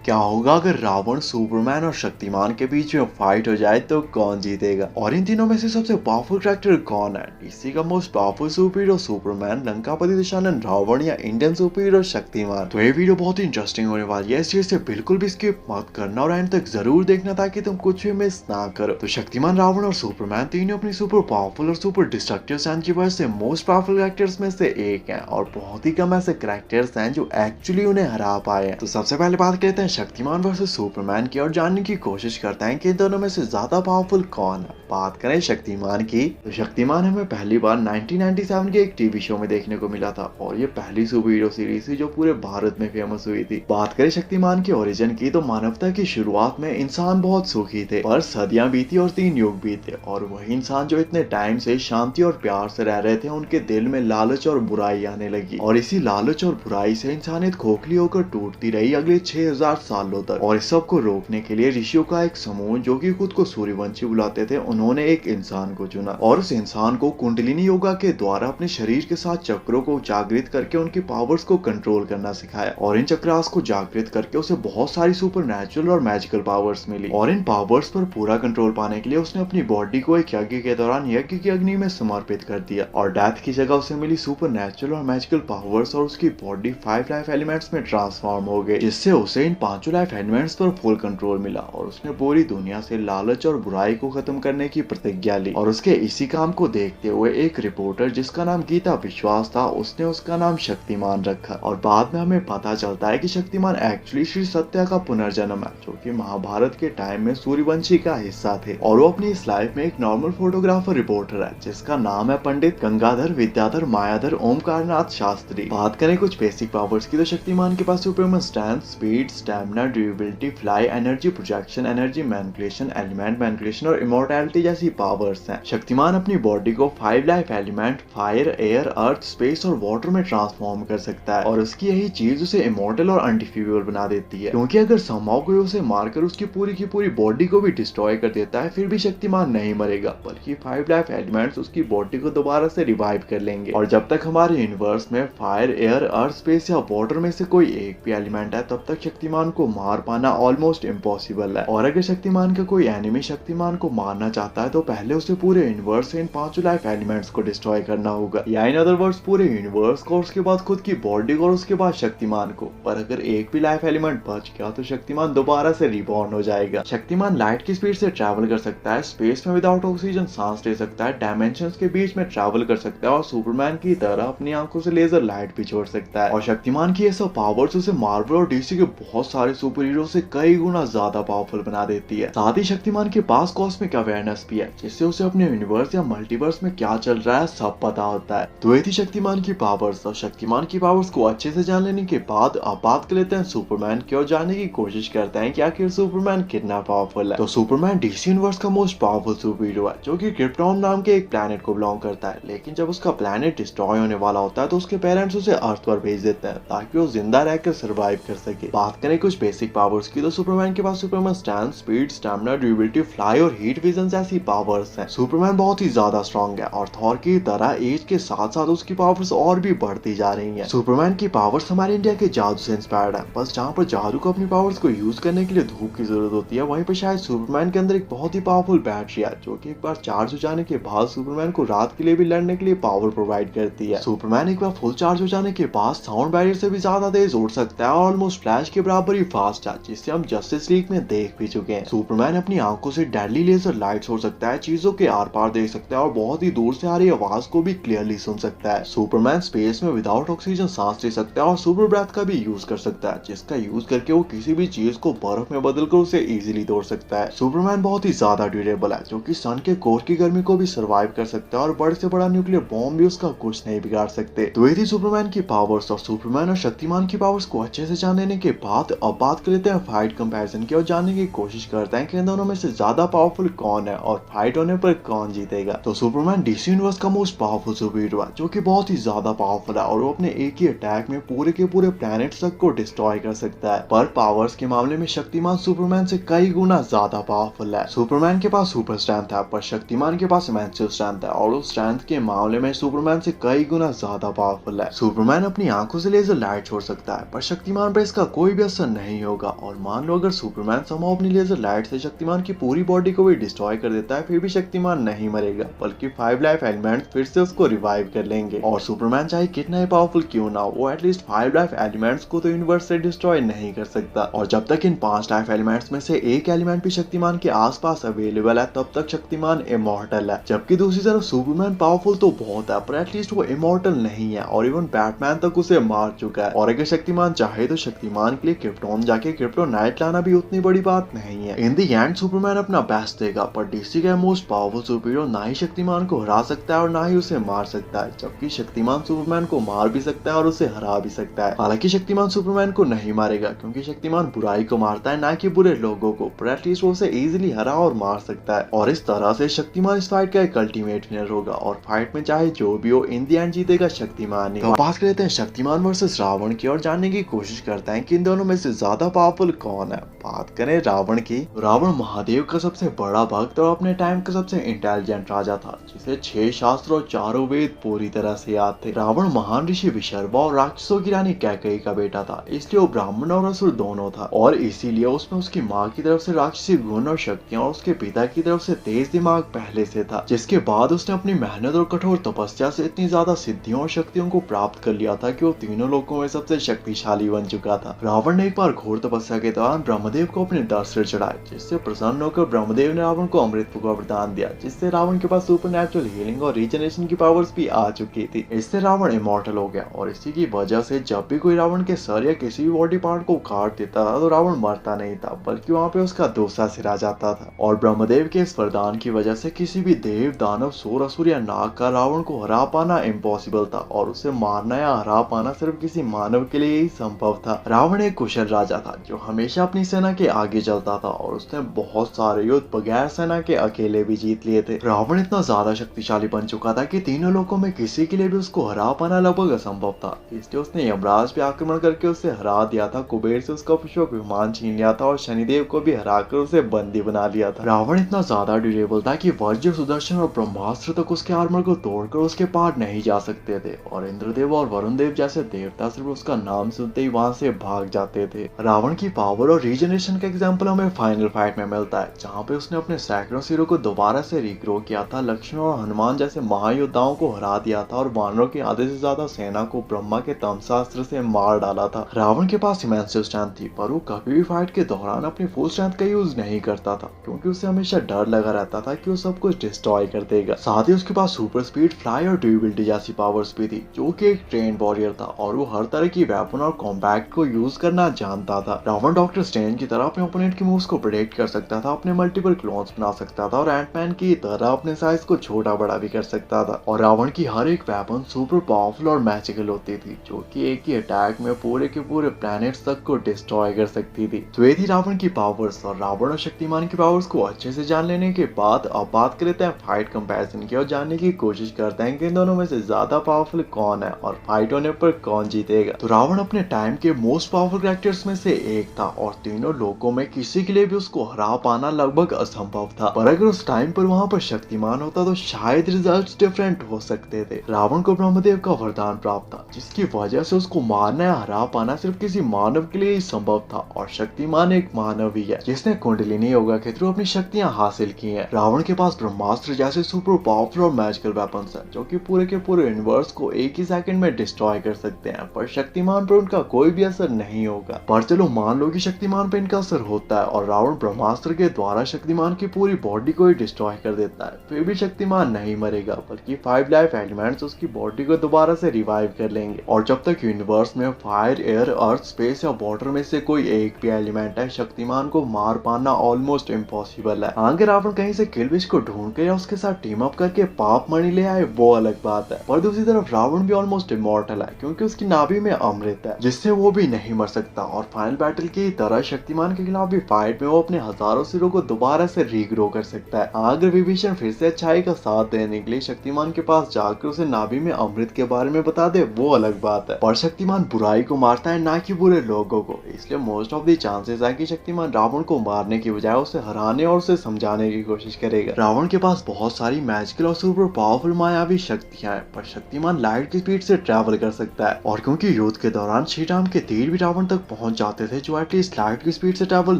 क्या होगा अगर रावण, सुपरमैन और शक्तिमान के बीच में फाइट हो जाए तो कौन जीतेगा? और इन तीनों में से सबसे पावरफुल कैरेक्टर कौन है? डीसी का most powerful super hero Superman, Lankapati Dashanan Ravan या इंडियन सुपर हीरो शक्तिमान? तो ये वीडियो बहुत ही इंटरेस्टिंग होने वाली है, इसलिए इसे बिल्कुल भी स्किप मत करना और एंड तक जरूर देखना ताकि तुम कुछ भी मिस ना करो। तो शक्तिमान, रावण और सुपरमैन तीनों अपनी सुपर पावरफुल और सुपर डिस्ट्रक्टिव स्टैंड की वजह से मोस्ट पावरफुल कैरेक्टर्स में से एक है और बहुत ही कम ऐसे कैरेक्टर्स हैं जो एक्चुअली उन्हें हरा पाए हैं। तो सबसे पहले बात करते हैं शक्तिमान वर्सेस सुपरमैन की और जानने की कोशिश करते हैं कि इन दोनों में से ज्यादा पावरफुल कौन है। बात करें शक्तिमान की, तो शक्तिमान हमें पहली बार 1997 के एक टीवी शो में देखने को मिला था और ये पहली सुपर हीरो सीरीज थी जो पूरे भारत में फेमस हुई थी। बात करें शक्तिमान के ओरिजिन की, तो मानवता की शुरुआत में इंसान बहुत सुखी थे, पर सदियां बीती और 3 युग बीते और वही इंसान जो इतने टाइम से शांति और प्यार से रह रहे थे, उनके दिल में लालच और बुराई आने लगी और इसी लालच और बुराई से इंसानियत खोखली होकर टूटती रही अगले 6000 सालों तक। और इस सब को रोकने के लिए ऋषियों का एक समूह जो कि खुद को सूर्यवंशी बुलाते थे, उन्होंने एक इंसान को चुना और उस इंसान को कुंडलिनी योगा के द्वारा अपने शरीर के साथ चक्रों को जागृत करके उनकी पावर्स को कंट्रोल करना सिखाया और इन चक्रास को जागृत करके उसे बहुत सारी सुपर नेचुरल और मैजिकल पावर्स मिली और इन पावर्स पर पूरा कंट्रोल पाने के लिए उसने अपनी बॉडी को एक यज्ञ के दौरान यज्ञ की अग्नि में समर्पित कर दिया और डेथ की जगह उसे मिली सुपर नेचुरल और मैजिकल पावर्स और उसकी बॉडी 5 लाइफ एलिमेंट्स में ट्रांसफॉर्म हो गई, जिससे उसे इन 5 लाइफ एलिमेंट्स पर फुल कंट्रोल मिला और उसने पूरी दुनिया से लालच और बुराई को खत्म करने की प्रतिज्ञा ली। और उसके इसी काम को देखते हुए एक रिपोर्टर जिसका नाम गीता विश्वास था, उसने उसका नाम शक्तिमान रखा और बाद में हमें पता चलता है कि शक्तिमान एक्चुअली श्री सत्या का पुनर्जन्म है जो कि महाभारत के टाइम में सूर्यवंशी का हिस्सा थे और वो अपनी इस लाइफ में एक नॉर्मल फोटोग्राफर रिपोर्टर है जिसका नाम है पंडित गंगाधर विद्याधर मायाधर ओमकारनाथ शास्त्री। बात करें कुछ बेसिक पावर्स की, तो शक्तिमान के पास Superman strength, speed, stamina, durability, fly, energy projection, energy manipulation, element manipulation और इमोर्टैलिटी जैसी पावर्स हैं। शक्तिमान अपनी बॉडी को 5 life element fire, air, earth, space और वाटर में ट्रांसफॉर्म कर सकता है और उसकी यही चीज उसे इमोर्टल और अनडिफीबल बना देती है, क्योंकि अगर समहाउ कोई उसे मारकर उसकी पूरी बॉडी को भी डिस्ट्रॉय कर देता है फिर भी शक्तिमान नहीं मरेगा, बल्कि 5 लाइफ एलिमेंट्स उसकी बॉडी को दोबारा से रिवाइव कर लेंगे। और जब तक हमारे यूनिवर्स में फायर, एयर, अर्थ, स्पेस या वाटर में से कोई एक भी एलिमेंट है तब तक शक्तिमान को मार पाना ऑलमोस्ट इम्पॉसिबल है। और अगर शक्तिमान का कोई एनिमी शक्तिमान को मारना चाहता है तो पहले उसे पूरे यूनिवर्स से इन 5 लाइफ एलिमेंट्स को डिस्ट्रॉय करना होगा, या इन अदर वर्ड्स पूरे यूनिवर्स को, उसके बाद खुद की बॉडी को और उसके बाद शक्तिमान को। पर अगर एक भी लाइफ एलिमेंट बच गया तो शक्तिमान दोबारा से रिबॉर्न हो जाएगा। शक्तिमान लाइट की स्पीड से ट्रैवल कर सकता है, स्पेस में विदाउट ऑक्सीजन सांस ले सकता है, डायमेंशंस के बीच में ट्रैवल कर सकता है और सुपरमैन की तरह अपनी आंखों से लेजर लाइट भी छोड़ सकता है। और शक्तिमान की ये सब पावर्स उसे मार्वल और डीसी के बहुत सारे सुपर हीरो से कई गुना ज्यादा पावरफुल बना देती है। साथ ही शक्तिमान के पास कॉस्मिक अवेयरनेस भी है जिससे उसे अपने यूनिवर्स या मल्टीवर्स में क्या चल रहा है सब पता होता है। तो ये थी शक्तिमान की पावर्स और शक्तिमान की पावर्स को अच्छे से जान लेने के बाद अब बात कर लेते हैं सुपरमैन की और जानने की कोशिश करते हैं कि आखिर सुपरमैन कितना पावरफुल है। तो सुपरमैन डीसी यूनिवर्स का मोस्ट पावरफुल सुपर हीरो है जो कि क्रिप्टॉन नाम के एक प्लैनेट को बिलोंग करता है, लेकिन जब उसका प्लैनेट डिस्ट्रॉय होने वाला होता है तो उसके पेरेंट्स उसे अर्थ पर भेज देते हैं ताकि वो जिंदा रहकर सर्वाइव कर सके। बात करें कुछ बेसिक पावर्स की, तो सुपरमैन के पास Superman strength, speed, stamina, durability, fly और हीट विजन जैसी पावर्स हैं। सुपरमैन बहुत ही ज्यादा स्ट्रॉन्ग है और थॉर की तरह एज के साथ साथ उसकी पावर्स और भी बढ़ती जा रही हैं। सुपरमैन की पावर्स हमारे इंडिया के जादू से इंस्पायर्ड है, बस जहाँ पर जादू को अपनी पावर्स को यूज करने के लिए धूप की जरूरत होती है वहीं पर शायद सुपरमैन के अंदर एक बहुत ही पावरफुल बैटरी है जो कि एक बार चार्ज हो जाने के बाद सुपरमैन को रात के लिए भी लड़ने के लिए पावर प्रोवाइड करती है। सुपरमैन एक बार फुल चार्ज हो जाने के बाद साउंड बैरियर से भी ज्यादा तेज उड़ सकता है और ऑलमोस्ट फ्लैश के बराबर ही फास्ट है, जिससे हम जस्टिस लीग में देख भी चुके हैं। सुपरमैन अपनी आंखों से डेडली लेजर लाइट छोड़ सकता है, चीजों के आर पार देख सकता है और बहुत ही दूर से आ रही आवाज को भी क्लियरली सुन सकता है। सुपरमैन स्पेस में विदाउट ऑक्सीजन सांस ले सकता है और सुपर ब्रेथ का भी यूज कर सकता है, जिसका यूज करके वो किसी भी चीज को बर्फ में बदलकर उसे इजीली तोड़ सकता है। सुपरमैन बहुत ही ज्यादा ड्यूरेबल है जो कि सन के कोर की गर्मी को भी सर्वाइव कर सकता है और बड़े से बड़ा न्यूक्लियर बॉम्ब भी उसका कुछ नहीं बिगाड़ सकते। तो ये थी सुपरमैन की पावर्स और सुपरमैन और शक्तिमान की पावर्स को अच्छे से जान लेने के बाद अब बात कर लेते हैं फाइट कंपैरिजन की और जानने की कोशिश करते हैं कि इन दोनों में से ज्यादा पावरफुल कौन है और फाइट होने पर कौन जीतेगा। तो सुपरमैन डीसी यूनिवर्स का मोस्ट पावरफुल सुपर हीरो है जो कि बहुत ही ज्यादा पावरफुल है और वो अपने एक ही अटैक में पूरे के पूरे प्लैनेट्स तक को डिस्ट्रॉय कर सकता है। पर पावर्स के मामले में शक्तिमान सुपरमैन से कई गुना ज्यादा पावरफुल है। सुपरमैन के पास सुपर स्ट्रेंथ है पर शक्तिमान के पास इमेंसिव स्ट्रेंथ है और उस स्ट्रेंथ के मामले में सुपरमैन से कई गुना ज्यादा पावरफुल है। सुपरमैन अपनी आंखों से लेजर लाइट छोड़ सकता है पर शक्तिमान पर इसका कोई भी असर नहीं होगा। और मान लो अगर सुपरमैन समहाउ अपनी लेजर लाइट से शक्तिमान की पूरी बॉडी को भी डिस्ट्रॉय कर देता है, फिर भी शक्तिमान नहीं मरेगा, बल्कि 5 लाइफ एलिमेंट्स फिर से उसको रिवाइव कर लेंगे। और सुपरमैन चाहे कितना ही पावरफुल क्यों ना हो, वो एटलीस्ट 5 लाइफ एलिमेंट्स को तो यूनिवर्स से डिस्ट्रॉय नहीं कर सकता। और जब तक इन 5 लाइफ एलिमेंट्स में से एक एलिमेंट भी शक्तिमान के आसपास अवेलेबल है, तब तक शक्तिमान इमॉर्टल है। जबकि दूसरी तरफ सुपरमैन पावरफुल तो बहुत है, पर एटलीस्ट वो इमॉर्टल नहीं है, और इवन बैटमैन तक उसे मार चुका है। और अगर शक्तिमान चाहे तो शक्तिमान के लिए क्रिप्टोन जाके क्रिप्टोनाइट लाना भी उतनी बड़ी बात नहीं है। इन द एंड सुपरमैन अपना बेस्ट देगा, पर डीसी का मोस्ट पावरफुल सुपरहीरो ना ही शक्तिमान को हरा सकता है और ना ही उसे मार सकता है, जबकि शक्तिमान सुपरमैन को मार भी सकता है और उसे हरा भी सकता है। हालांकि शक्तिमान सुपरमैन को नहीं मारेगा, क्योंकि शक्तिमान बुराई को मारता है, ना कि बुरे लोगों को, पर एटलीस्ट वो उसे इजीली हरा और मार सकता है। और इस तरह से शक्तिमान इस फाइट का एक अल्टीमेट विनर होगा, और फाइट में चाहे जो भी हो, इन द एंड जीतेगा शक्तिमान ही। तो बात करते हैं शक्तिमान वर्सेस रावण की, और जानने की कोशिश करते हैं कि इन दोनों में से ज्यादा पावरफुल कौन है। बात करें रावण की, रावण महादेव का सबसे बड़ा भक्त और अपने टाइम का सबसे इंटेलिजेंट राजा था, जिसे 6 शास्त्र और 4 वेद पूरी तरह से याद थे। रावण महान ऋषि विशर्वा और राक्षसों की रानी कैकेयी का बेटा था, इसलिए वो ब्राह्मण और असुर दोनों था, और इसीलिए उसमें उसकी माँ की तरफ से राक्षसी गुण और शक्तियां और उसके पिता की तरफ से तेज दिमाग पहले से था, जिसके बाद उसने अपनी मेहनत और कठोर तपस्या से इतनी ज्यादा सिद्धियों और शक्तियों को प्राप्त कर लिया था कि वो तीनों लोकों में सबसे शक्तिशाली बन चुका था। रावण ने एक बार घोर तपस्या के दौरान ब्रह्मदेव को अपने दर सिर चढ़ाए, जिससे प्रसन्न होकर ब्रह्मदेव ने रावण को अमृत का वरदान दिया, जिससे रावण के पास सुपरनैचुरल हीलिंग और रीजनरेशन की पावर्स भी आ चुकी थी। इससे रावण इमॉर्टल हो गया, और इसी की वजह से जब भी कोई रावण के सर या किसी भी बॉडी पार्ट को काट देता था, तो रावण मरता नहीं था, बल्कि वहाँ पे उसका दूसरा सिर आ जाता था। और ब्रह्मदेव के इस वरदान की वजह से किसी भी देव, दानव, सूर, असुर या नाग का रावण को हरा पाना इम्पॉसिबल था, और उसे मारना या हरा पाना सिर्फ किसी मानव के लिए ही संभव था। रावण एक कुशल राजा था, जो हमेशा अपनी सेना के आगे चलता था, और उसने बहुत सारे युद्ध बगैर सेना के अकेले भी जीत लिए थे। रावण इतना ज्यादा शक्तिशाली बन चुका था कि तीनों लोकों में किसी के लिए भी उसको हरा पाना लगभग असंभव था, इसलिए उसने यमराज पे आक्रमण करके उसे हरा दिया था, कुबेर से उसका पुष्पक विमान छीन लिया था, और शनिदेव को भी हराकर उसे बंदी बना लिया था। रावण इतना ज्यादा ड्यूरेबल था कि वज्र, सुदर्शन और ब्रह्मास्त्र तक उसके आर्मर को तोड़कर उसके पार नहीं जा सकते थे, और इंद्रदेव और वरुण देव जैसे देवता सिर्फ उसका नाम सुनते ही वहां से भाग जाते थे। रावण की पावर और रीजनरेशन का एग्जाम्पल हमें फाइनल फाइट में मिलता है, जहाँ पे उसने अपने सैकड़ों सिरों को दोबारा से रिग्रो किया था, लक्ष्मण और हनुमान जैसे महायोद्धाओं को हरा दिया था, और वानरों की आधे से ज्यादा सेना को ब्रह्मा के तमशास्त्र से मार डाला था। रावण के पास इमेंसिव स्ट्रेंथ थी, पर वो कभी भी फाइट के दौरान अपनी फुल स्ट्रेंथ का यूज नहीं करता था, क्योंकि उसे हमेशा डर लगा रहता था कि वो सब कुछ डिस्ट्रॉय कर देगा। साथ ही उसके पास सुपर स्पीड, फ्लाई और ड्यूरेबिलिटी जैसी पावर्स भी थी, जो कि एक ट्रेन वॉरियर था, और वो हर तरह की वेपन और कॉम्बैट को यूज करना जानता था। रावण डॉक्टर स्ट्रेंज की तरह अपने ओपोनेंट के मूव्स को प्रेडिक्ट कर सकता था, अपने मल्टीपल क्लोन्स बना सकता था, और एंटमैन की तरह अपने साइज को छोटा बड़ा भी कर सकता था। और रावण की हर एक वेपन सुपर पावरफुल और मैजिकल होती थी, जो कि एक ही अटैक में पूरे के पूरे प्लैनेट्स तक को डिस्ट्रॉय कर सकती थी। तो ये थी रावण की पावर्स, और रावण और शक्तिमान की पावर्स को अच्छे से जान लेने के बाद अब बात करते हैं फाइट कंपैरिजन की, और जानने की कोशिश करते हैं कि इन दोनों में से ज्यादा पावरफुल कौन है और फाइट होने पर कौन जीतेगा। तो रावण अपने टाइम के मोस्ट पावरफुल कैरेक्टर्स में से एक था, और तीनों लोगों में किसी के लिए भी उसको हरा पाना लगभग असंभव था, पर अगर उस टाइम पर वहां पर शक्तिमान होता तो शायद रिजल्ट्स डिफरेंट हो सकते थे। रावण को ब्रह्मदेव का वरदान प्राप्त था, जिसकी वजह से उसको मारना या हरा पाना सिर्फ किसी मानव के लिए ही संभव था, और शक्तिमान एक मानव ही है, जिसने कुंडलिनी योगा के थ्रू अपनी शक्तियां हासिल की हैं। रावण के पास ब्रह्मास्त्र जैसे सुपर पावरफुल और मैजिकल वेपन्स हैं, जो कि पूरे के पूरे यूनिवर्स को एक ही सेकंड में डिस्ट्रॉय कर सकते हैं, पर शक्तिमान पर उनका कोई भी असर नहीं होगा। पर चलो मान लो कि शक्तिमान पे इनका असर होता है, और रावण ब्रह्मास्त्र के द्वारा शक्तिमान की पूरी बॉडी को ही डिस्ट्रॉय कर देता है, फिर भी शक्तिमान नहीं मरेगा, बल्कि 5 लाइफ एलिमेंट्स उसकी बॉडी को दोबारा से रिवाइव कर लेंगे। और जब तक यूनिवर्स में फायर, एयर, अर्थ, स्पेस या वाटर में से कोई एक भी एलिमेंट है, शक्तिमान को मार पाना ऑलमोस्ट इम्पॉसिबल है। अगर रावण कहीं से किलविश को ढूंढ कर या उसके साथ टीम अप करके पाप मणि ले आए, वो अलग बात है, पर दूसरी तरफ रावण भी ऑलमोस्ट इमॉर्टल है, क्योंकि उसकी नाभि में अमृत है, जिससे वो भी नहीं मर सकता। और फाइनल बैटल की तरह शक्तिमान के खिलाफ भी फाइट में वो अपने हजारों सिरों को दोबारा से रीग्रो कर सकता है। अगर विभीषण फिर से अच्छाई का साथ देने के लिए शक्तिमान के पास जाकर उसे नाभि में अमृत के बारे में बता दे, वो अलग बात है, पर शक्तिमान बुराई को मारता है, ना कि बुरे लोगों को, इसलिए मोस्ट ऑफ द चांसेस है कि शक्तिमान रावण को मारने की बजाय उसे हराने और उसे समझाने की कोशिश करेगा। रावण के पास बहुत सारी मैजिकल और सुपर पावरफुल मायावी शक्तियां हैं, पर शक्तिमान लाइट की स्पीड से ट्रैवल कर सकता है, और क्योंकि युद्ध के दौरान श्री राम के तीर भी रावण तक पहुंच जाते थे जो एटलीस्ट लाइट की स्पीड से ट्रैवल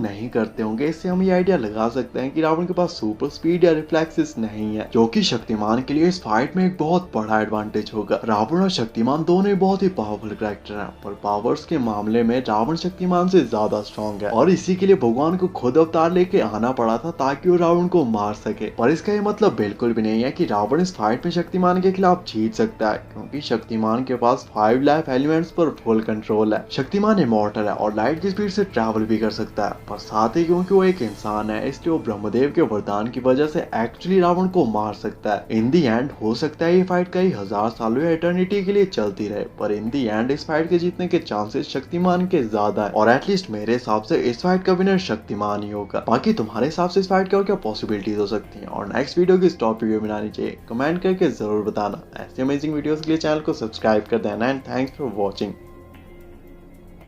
नहीं करते होंगे। इससे हम ये आइडिया लगा सकते हैं कि रावण के पास सुपर स्पीड या रिफ्लेक्सेस नहीं है, जो कि शक्तिमान के लिए इस फाइट में एक बहुत बड़ा एडवांटेज होगा। रावण और शक्तिमान दोनों ही बहुत ही पावरफुल कैरेक्टर हैं, पर पावर्स के मामले में रावण शक्तिमान से ज्यादा स्ट्रॉन्ग है और इसी के लिए भगवान को खुद अवतार लेके आना पड़ा था ताकि वो रावण को मार सके। पर इसका ये मतलब बिल्कुल भी नहीं है कि रावण इस फाइट में शक्तिमान के खिलाफ जीत सकता है, क्योंकि शक्तिमान के पास 5 लाइफ एलिमेंट्स पर फुल कंट्रोल है। शक्तिमान इमॉर्टल है और लाइट की स्पीड से ट्रैवल भी कर सकता है, पर साथ ही क्योंकि वो एक इंसान है इसलिए वो ब्रह्मदेव के वरदान की वजह से एक्चुअली रावण को मार सकता है। इन दी एंड हो सकता है ये फाइट कई हजार सालों या इटर्निटी के लिए चलती रहे, पर इन दी एंड इस फाइट के जीतने के चांसेस शक्तिमान के ज्यादा है और एटलीस्ट मेरे हिसाब से इस फाइट का विनर शक्तिमान ही होगा। बाकी तुम्हारे हिसाब से इस फाइट की और क्या पॉसिबिलिटीज हो सकती हैं और नेक्स्ट वीडियो की टॉप वीडियो बनानी चाहिए, कमेंट करके जरूर बताना। ऐसे अमेजिंग वीडियोस के लिए चैनल को सब्सक्राइब कर देना एंड थैंक्स फॉर वॉचिंग।